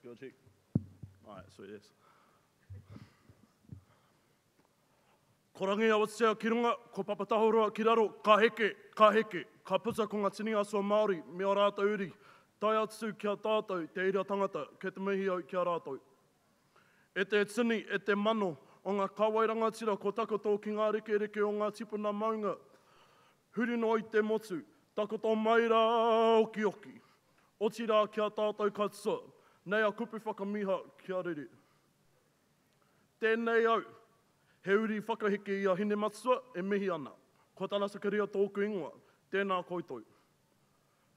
Skill check. Alright, sweet as. Ko rangi awa sea ki runga, ko papatahoroa ki raro, ka heke, ka puta ko ngā tini asua Māori, me o rātou uri, tai atu kia tātou, te ira tangata, ke te mihi au kia rātou. E te tini, e te mano, o ngā kawairangatira, ko takoto ki ngā reke o ngā tipuna maunga, huri no i te motu, takoto mai rā oki, oti rā kia tātou katoa, nei a kupu whakamiha kia riri. Tēnei au, he uri whakaheke i a hine matua e mihi ana. Ko tāna sakaria tōku ingoa, tēnā koutou.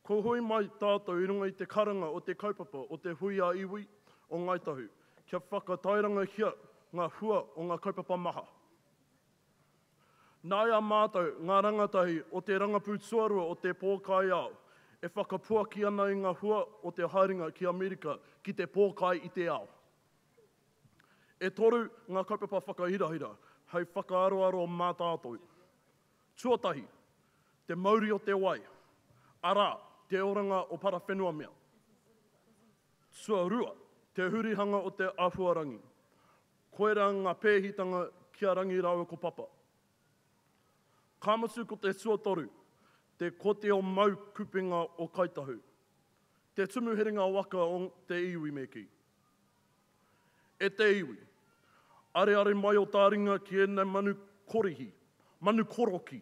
Ko hui mai tātou i runga i te karanga o te kaupapa o te Hui-ā-Iwi o Ngāi Tahu, kia whakatairanga hia ngā hua o ngā kaupapa maha. Nāi a mātou, ngā rangatahi o te rangapū tuarua o te Pōkai ao, e whakapuaki ana i ngā hua o te haeringa ki Amerika ki te Pōkai i te ao. E toru ngā kaupapa whakahirahira, hei whakaaroaro mā tātou. Tuatahi, te mauri o te wai. Ara, te oranga o para whenua mea. Tuarua, te hurihanga o te āhuarangi. Koera ngā pēhitanga kia rangi rau ko papa. Kāmatu ko te tuatoru, te kote o mau kupenga o Ngāi Tahu. Te tumuheringa waka o te iwi meki. E te iwi, are mai o tā ringa ki ēnei manu korihi, manu koroki,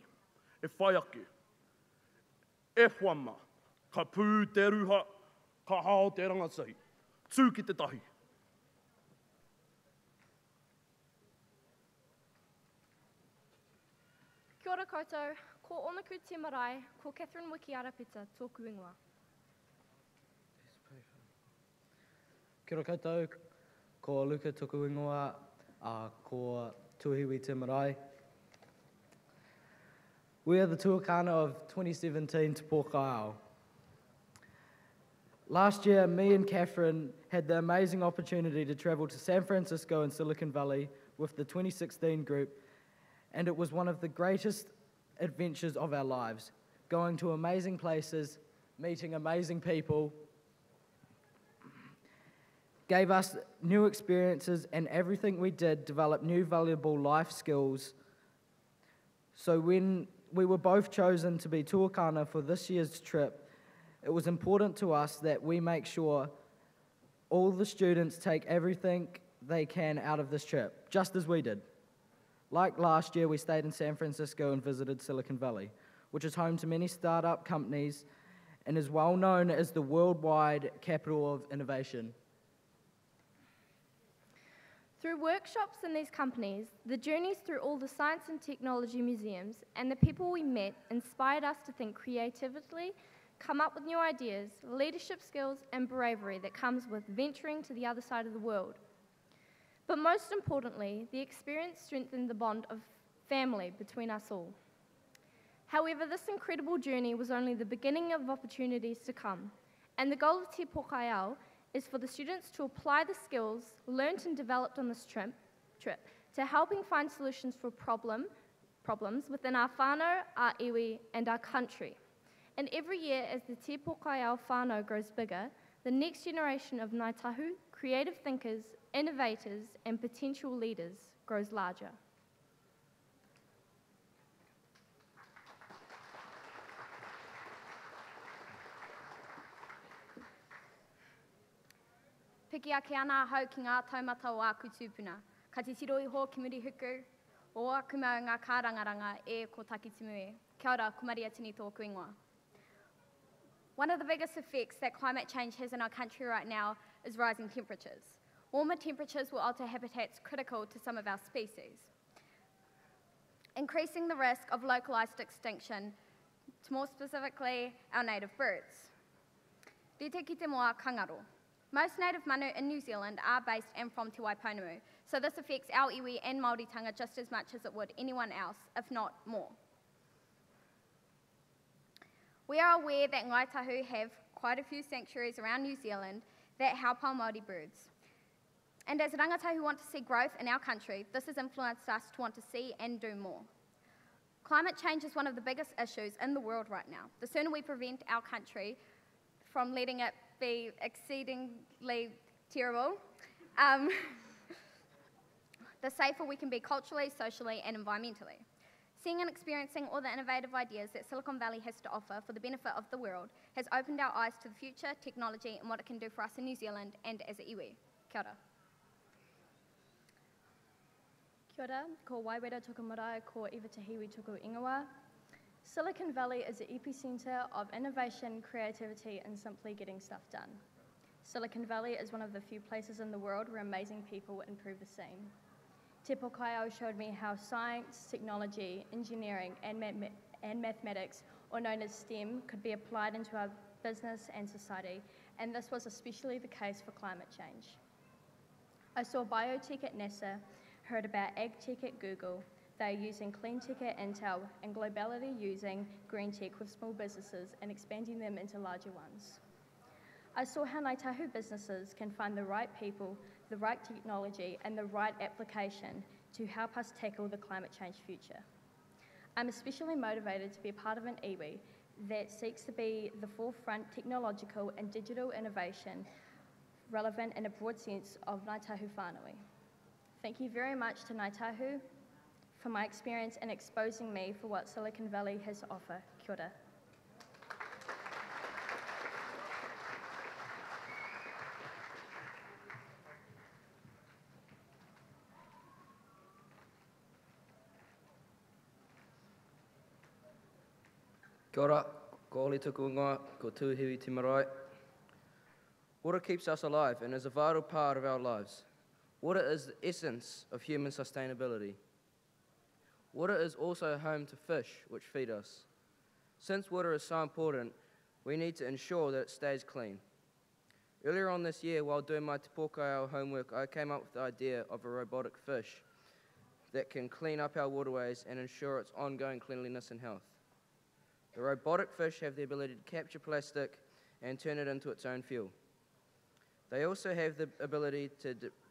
e whai ake. E whama, ka pū te ruha, ka hao te rangatahi, tū ki te tahi. Kia ora koutou, ko Onaku te marae, ko Catherine Wiki-Arapeta, tōku ingoa. Kia ora koutou, ko Luka tōku ingoa, ko Tuahiwi te marae. We are the tuakana of 2017 to Pōkai. Last year, me and Catherine had the amazing opportunity to travel to San Francisco and Silicon Valley with the 2016 group, and it was one of the greatest adventures of our lives, going to amazing places, meeting amazing people, gave us new experiences, and everything we did developed new valuable life skills. So when we were both chosen to be tuakana for this year's trip, it was important to us that we make sure all the students take everything they can out of this trip, just as we did. Like last year, we stayed in San Francisco and visited Silicon Valley, which is home to many startup companies and is well known as the worldwide capital of innovation. Through workshops in these companies, the journeys through all the science and technology museums, and the people we met inspired us to think creatively, come up with new ideas, leadership skills, and bravery that comes with venturing to the other side of the world. But most importantly, the experience strengthened the bond of family between us all. However, this incredible journey was only the beginning of opportunities to come, and the goal of Te Pōkai is for the students to apply the skills learnt and developed on this trip to helping find solutions for problems within our whānau, our iwi, and our country. And every year, as the Te Pōkai whānau grows bigger, the next generation of Ngāi Tahu, creative thinkers, innovators, and potential leaders grows larger. Piki ake ana hau ki ngā taumata o āku tūpuna. Ka te tiro iho ki muri huku, o aku mau ngā kārangaranga e ko takitimu e. Kia ora, kumaria tini tōku ingoa. One of the biggest effects that climate change has in our country right now is rising temperatures. Warmer temperatures will alter habitats critical to some of our species, increasing the risk of localised extinction, to more specifically our native birds. Rite ki te moa kangaro. Most native manu in New Zealand are based and from Te Waiponamu, so this affects our iwi and Māoritanga just as much as it would anyone else, if not more. We are aware that Ngāi Tahu have quite a few sanctuaries around New Zealand that help our Māori birds. And as Rangatahi who want to see growth in our country, this has influenced us to want to see and do more. Climate change is one of the biggest issues in the world right now. The sooner we prevent our country from letting it be exceedingly terrible, the safer we can be culturally, socially, and environmentally. Seeing and experiencing all the innovative ideas that Silicon Valley has to offer for the benefit of the world has opened our eyes to the future, technology, and what it can do for us in New Zealand and as a iwi. Kia ora. Kia ora, ko wairua tuku marae, ko iwa tahiwi tuku ingoa. Silicon Valley is the epicenter of innovation, creativity, and simply getting stuff done. Silicon Valley is one of the few places in the world where amazing people improve the same. Te Pōkai showed me how science, technology, engineering, and mathematics, or known as STEM, could be applied into our business and society, and this was especially the case for climate change. I saw biotech at NASA, heard about agtech at Google. They are using clean tech at Intel, and globality using green tech with small businesses and expanding them into larger ones. I saw how Ngāi Tahu businesses can find the right people, the right technology, and the right application to help us tackle the climate change future. I'm especially motivated to be a part of an iwi that seeks to be the forefront technological and digital innovation relevant in a broad sense of Ngāi Tahu whānau. Thank you very much to Ngāi Tahu for my experience in exposing me for what Silicon Valley has to offer. Kia ora. Kia ora, ko ole tuku ingoa, ko Tuahiwi Marae. Water keeps us alive and is a vital part of our lives. Water is the essence of human sustainability. Water is also home to fish, which feed us. Since water is so important, we need to ensure that it stays clean. Earlier on this year, while doing my Te Pōkai homework, I came up with the idea of a robotic fish that can clean up our waterways and ensure its ongoing cleanliness and health. The robotic fish have the ability to capture plastic and turn it into its own fuel. They also have the ability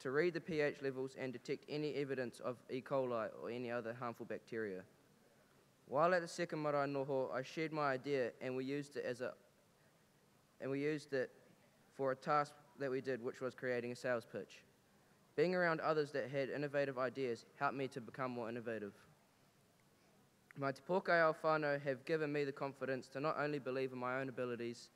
to read the pH levels and detect any evidence of E. coli or any other harmful bacteria. While at the second marae noho, I shared my idea and we used it for a task that we did, which was creating a sales pitch. Being around others that had innovative ideas helped me to become more innovative. My Te Pōkai whānau have given me the confidence to not only believe in my own abilities,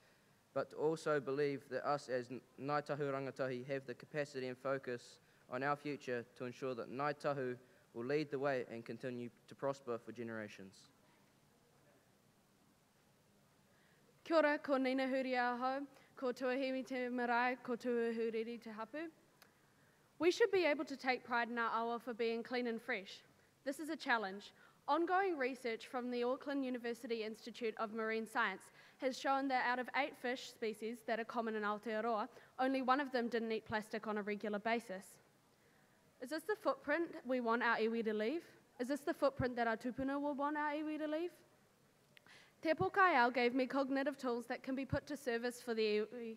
but to also believe that us as Ngāi Tahu Rangatahi have the capacity and focus on our future to ensure that Ngāi Tahu will lead the way and continue to prosper for generations. Kia ora, ko Nina Huri aho, ko Tuahiwi Marae, ko Tuahuriri te hapu. We should be able to take pride in our awa for being clean and fresh. This is a challenge. Ongoing research from the Auckland University Institute of Marine Science has shown that out of 8 fish species that are common in Aotearoa, only one of them didn't eat plastic on a regular basis. Is this the footprint we want our iwi to leave? Is this the footprint that our tupuna will want our iwi to leave? Te Pōkai gave me cognitive tools that can be put to service for the iwi.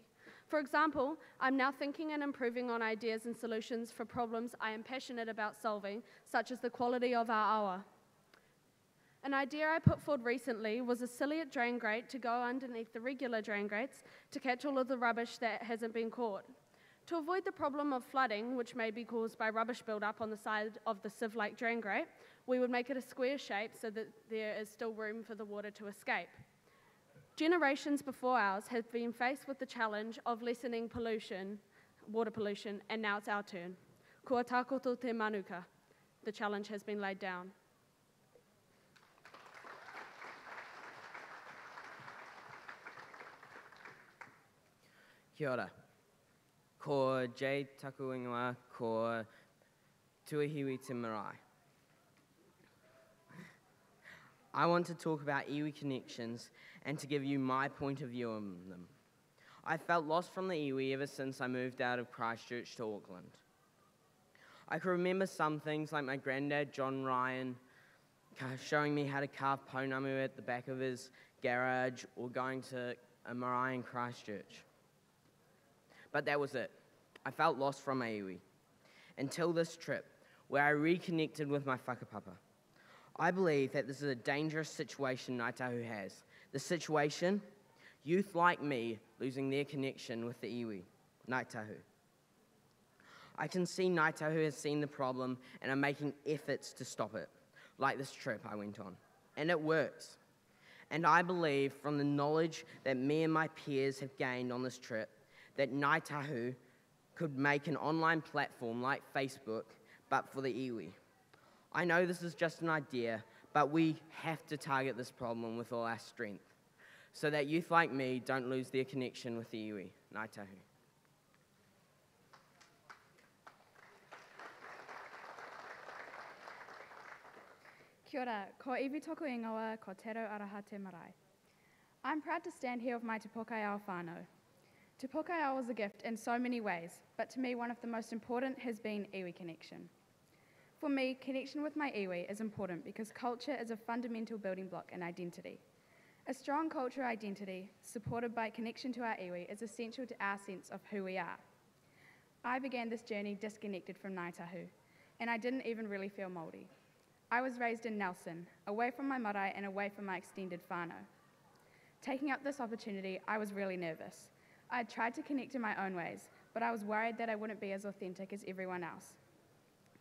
For example, I'm now thinking and improving on ideas and solutions for problems I am passionate about solving, such as the quality of our awa. An idea I put forward recently was a ciliate drain grate to go underneath the regular drain grates to catch all of the rubbish that hasn't been caught. To avoid the problem of flooding, which may be caused by rubbish build-up on the side of the sieve-like drain grate, we would make it a square shape so that there is still room for the water to escape. Generations before ours have been faced with the challenge of lessening pollution, water pollution, and now it's our turn. Kua tākoto te manuka. The challenge has been laid down. Kia ora. Ko J taku ingoa, ko Tuahiwi Marae. I want to talk about iwi connections and to give you my point of view on them. I felt lost from the iwi ever since I moved out of Christchurch to Auckland. I can remember some things like my granddad, John Ryan, showing me how to carve pounamu at the back of his garage or going to a marae in Christchurch. But that was it. I felt lost from iwi until this trip where I reconnected with my whakapapa. I believe that this is a dangerous situation Ngāi Tahu has. The situation, youth like me losing their connection with the iwi, Ngāi Tahu. I can see Ngāi Tahu has seen the problem and are making efforts to stop it, like this trip I went on. And it works. And I believe from the knowledge that me and my peers have gained on this trip that Ngāi Tahu could make an online platform like Facebook, but for the iwi. I know this is just an idea, but we have to target this problem with all our strength so that youth like me don't lose their connection with the iwi. Ngāi Tahu. Kia ora, ko iwi toku ingoa, ko te rau araha te marae. I'm proud to stand here with my Te Pōkai whānau. Te Pōkai was a gift in so many ways, but to me one of the most important has been iwi connection. For me, connection with my iwi is important because culture is a fundamental building block in identity. A strong cultural identity, supported by connection to our iwi, is essential to our sense of who we are. I began this journey disconnected from Ngāi Tahu, and I didn't even really feel Māori. I was raised in Nelson, away from my marae and away from my extended whānau. Taking up this opportunity, I was really nervous. I had tried to connect in my own ways, but I was worried that I wouldn't be as authentic as everyone else.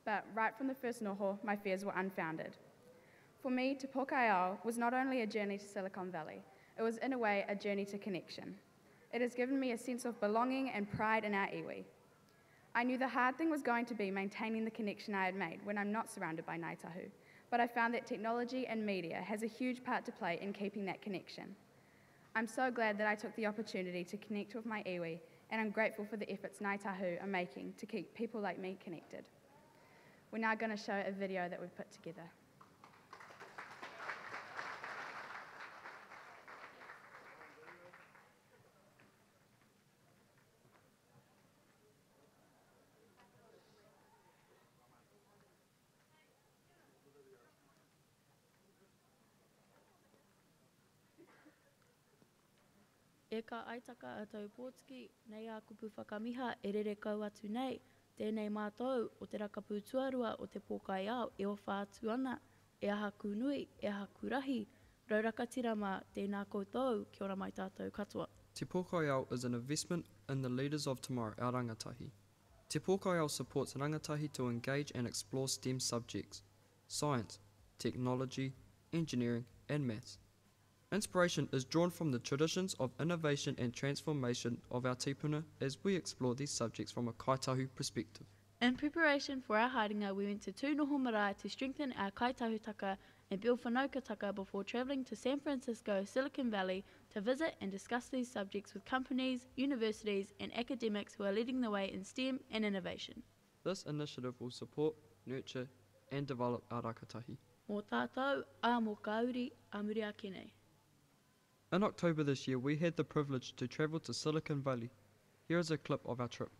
But right from the first noho, my fears were unfounded. For me, Te Pōkai was not only a journey to Silicon Valley, it was in a way a journey to connection. It has given me a sense of belonging and pride in our iwi. I knew the hard thing was going to be maintaining the connection I had made when I'm not surrounded by Ngāi Tahu, but I found that technology and media has a huge part to play in keeping that connection. I'm so glad that I took the opportunity to connect with my iwi, and I'm grateful for the efforts Ngāi Tahu are making to keep people like me connected. We're now going to show a video that we've put together. E ka aitaka a Tahupotiki, nei a kupu whakamiha e rere kau atu nei, tēnei mātou o te rakapu tuarua o te Pōkai ao e ofa atu ana, e aha kūnui, e aha kūrahi, raurakatirama tēnā koutou, kia ora mai tātou katoa. Te Pōkai ao is an investment in the leaders of tomorrow, our Rangatahi. Te Pōkai ao supports Rangatahi to engage and explore STEM subjects, science, technology, engineering and maths. Inspiration is drawn from the traditions of innovation and transformation of our tipuna as we explore these subjects from a Ngāi Tahu perspective. In preparation for our haringa, we went to two noho marae to strengthen our Ngāi Tahutaka and build whanaukataka before travelling to San Francisco, Silicon Valley to visit and discuss these subjects with companies, universities and academics who are leading the way in STEM and innovation. This initiative will support, nurture and develop our Rangatahi. Mō tātou, a mō kauri, a muri a kenei. In October this year, we had the privilege to travel to Silicon Valley. Here is a clip of our trip.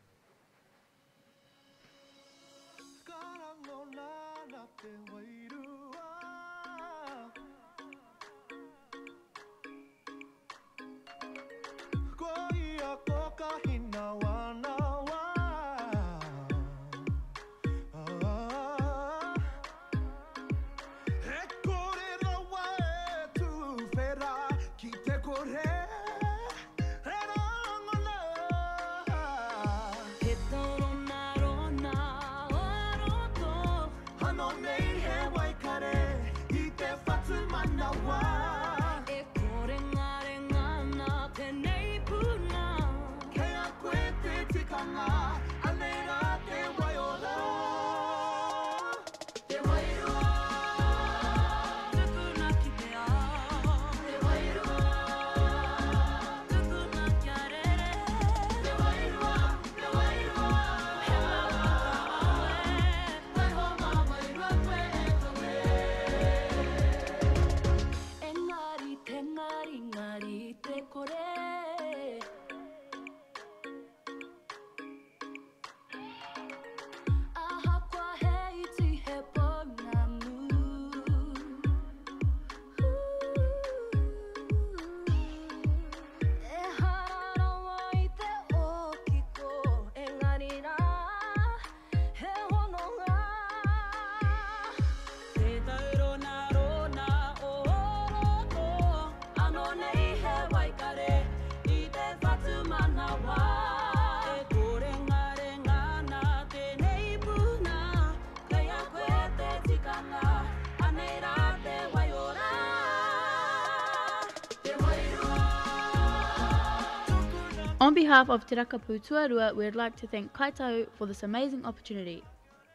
On behalf of Te Rakapu Tuarua, we would like to thank Ngāi Tahu for this amazing opportunity.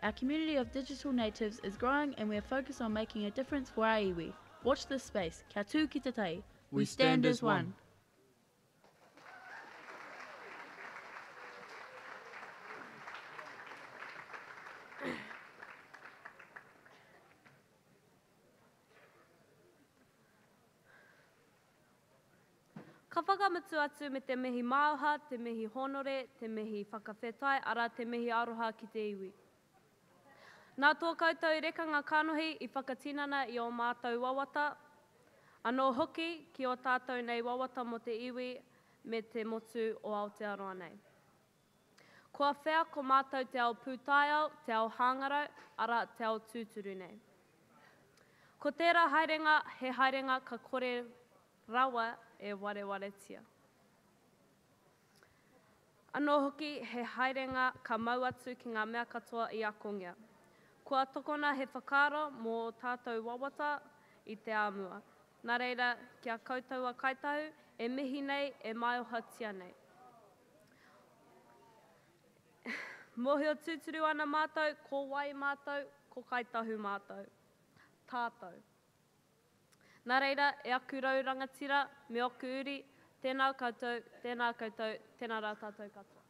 Our community of digital natives is growing and we are focused on making a difference for our iwi. Watch this space. Kia tū ki te tai. We stand as one. Ka whakamutu atu me te mihi māoha, te mihi honore, te mihi whakawhetai, ara te mihi aroha ki te iwi. Nā tō koutou reka ngā kanohi I whakatinana I o mātou wawata, anō hoki ki o tātou nei wawata mo te iwi me te motu o Aotearoa nei. Kua whea ko mātou te ao pūtaiao, te ao hāngarau, ara te ao tūturu nei. Ko tērā haerenga, he haerenga ka kore rawa e warewaretia. Anō hoki he haerenga ka mau atu ki ngā mea katoa I akongia. Kua tokona he whakaro mō tātou wawata I te āmua. Nā reira, kia koutou a Ngāi Tahu, e mihi nei, e maioha tia nei. Mōhio tūturu ana mātou, ko wai mātou, ko Ngāi Tahu mātou. Tātou. Nā reira, e aku rau rangatira, me oku uri, tēnā koutou, tēnā koutou, tēnā rā tātou katoa.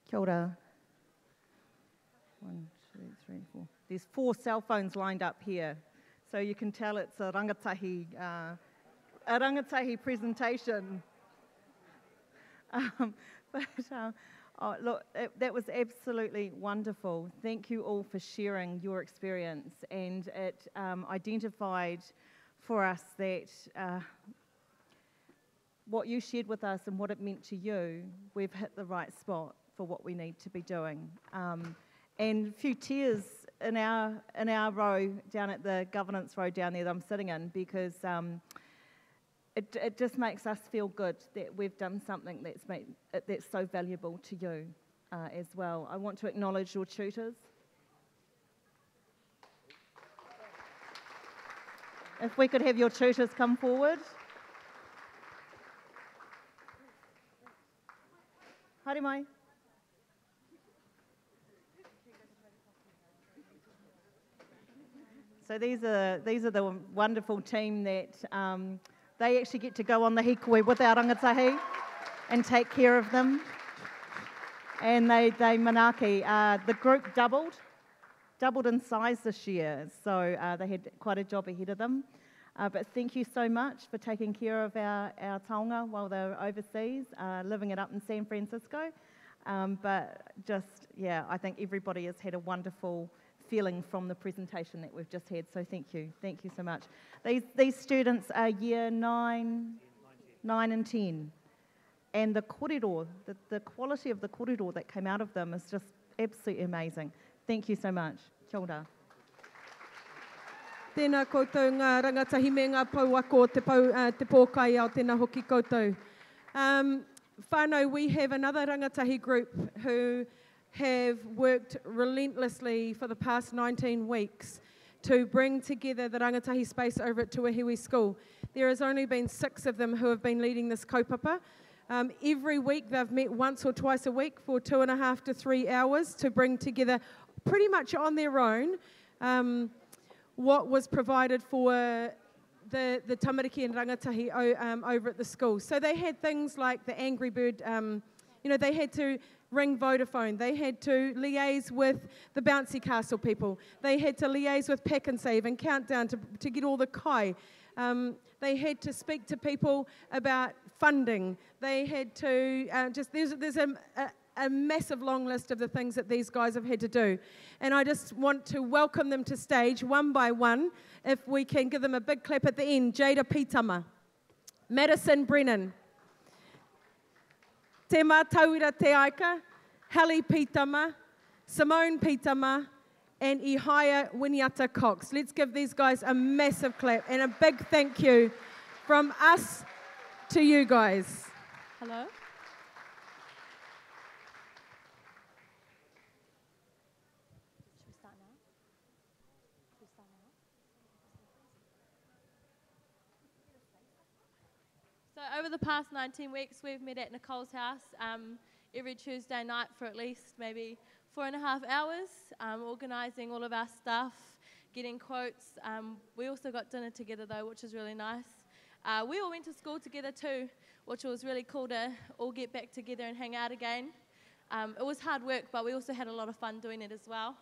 Kia ora. 1, 2, 3, 4. There's 4 cell phones lined up here, so you can tell it's a rangatahi presentation. Look, that was absolutely wonderful. Thank you all for sharing your experience, and it identified for us that what you shared with us and what it meant to you, we've hit the right spot for what we need to be doing. And a few tears in our row down at the governance row down there that I'm sitting in, because it just makes us feel good that we've done something that's so valuable to you as well. I want to acknowledge your tutors. If we could have your tutors come forward. Haere mai. So these are the wonderful team that they actually get to go on the hikoi with our rangatahi and take care of them. And they manaaki. The group doubled in size this year, so they had quite a job ahead of them. But thank you so much for taking care of our taonga while they were overseas, living it up in San Francisco. But just, yeah, I think everybody has had a wonderful feeling from the presentation that we've just had, so thank you so much. These students are year 9 and 10, and the kōrero, the quality of the kōrero that came out of them is just absolutely amazing. Thank you so much. Kia ora. Tēnā koutou ngā rangatahi me ngā pauako te Pōkai ao tēnā hoki koutou. Whānau, we have another rangatahi group who have worked relentlessly for the past 19 weeks to bring together the rangatahi space over at Tuahiwi School. There has only been 6 of them who have been leading this kaupapa. Every week they've met once or twice a week for 2.5 to 3 hours to bring together pretty much on their own what was provided for the tamariki and rangatahi over at the school. So they had things like the Angry Bird, they had to ring Vodafone, they had to liaise with the Bouncy Castle people, they had to liaise with Pack and Save and Countdown to get all the kai. They had to speak to people about funding. They had to there's a massive long list of the things that these guys have had to do. And I just want to welcome them to stage one by one. If we can give them a big clap at the end. Jada Pitama, Madison Brennan, Te Mātaura Te Aika, Hallie Pitama, Simone Pitama, and Hui-ā-Iwi Cox. Let's give these guys a massive clap and a big thank you from us to you guys. Hello. So over the past 19 weeks, we've met at Nicole's house every Tuesday night for at least maybe 4.5 hours, organising all of our stuff, getting quotes. We also got dinner together though, which is really nice. We all went to school together too, which was really cool to all get back together and hang out again. It was hard work, but we also had a lot of fun doing it as well.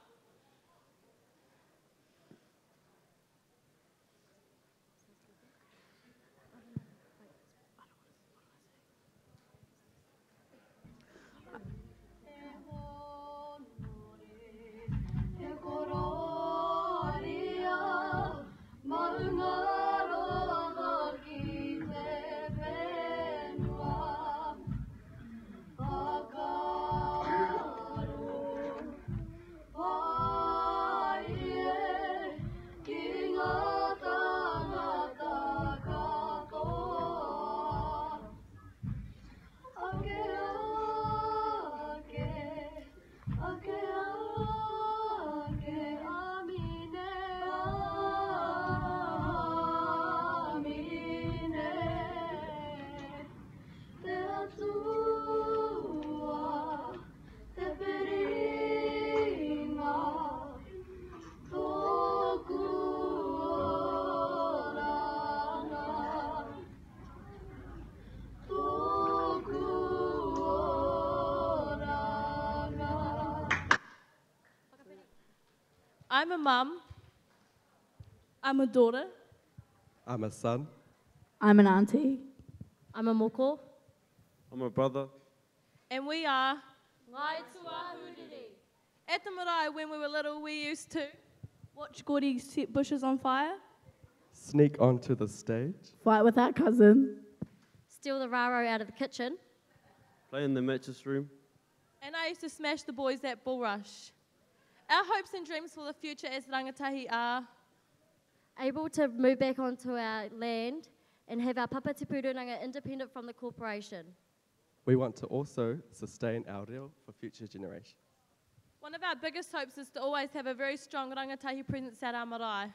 I'm a mum. I'm a daughter. I'm a son. I'm an auntie. I'm a moko. I'm a brother. And we are Ngāi Tūāhuriri. At the marae, when we were little, we used to watch Gordy set bushes on fire, Sneak onto the stage. Fight with our cousin. Steal the raro out of the kitchen. Play in the mattress room. and I used to smash the boys at Bull Rush. Our hopes and dreams for the future as Rangatahi are able to move back onto our land and have our papatipu Rūnanga independent from the corporation. We want to also sustain our reo for future generations. One of our biggest hopes is to always have a very strong rangatahi presence at our marae.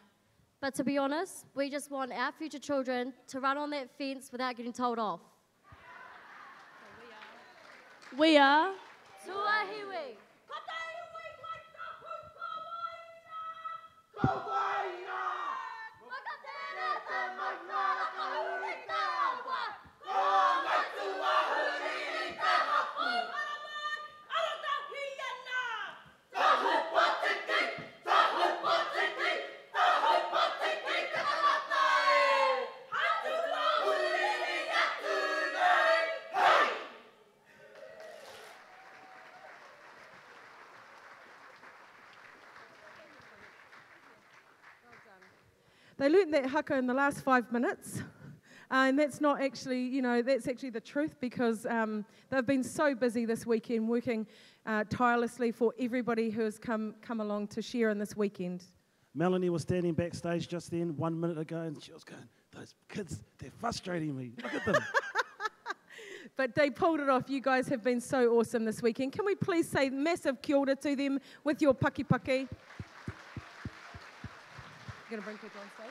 But to be honest, we just want our future children to run on that fence without getting told off. We are Tuahiwi. They learnt that haka in the last 5 minutes, and that's not actually, you know, that's actually the truth because they've been so busy this weekend working tirelessly for everybody who has come along to share in this weekend. Melanie was standing backstage just then 1 minute ago, and she was going, those kids, they're frustrating me. Look at them. But they pulled it off. You guys have been so awesome this weekend. Can we please say massive kia ora to them with your paki paki? You're going to bring people on stage?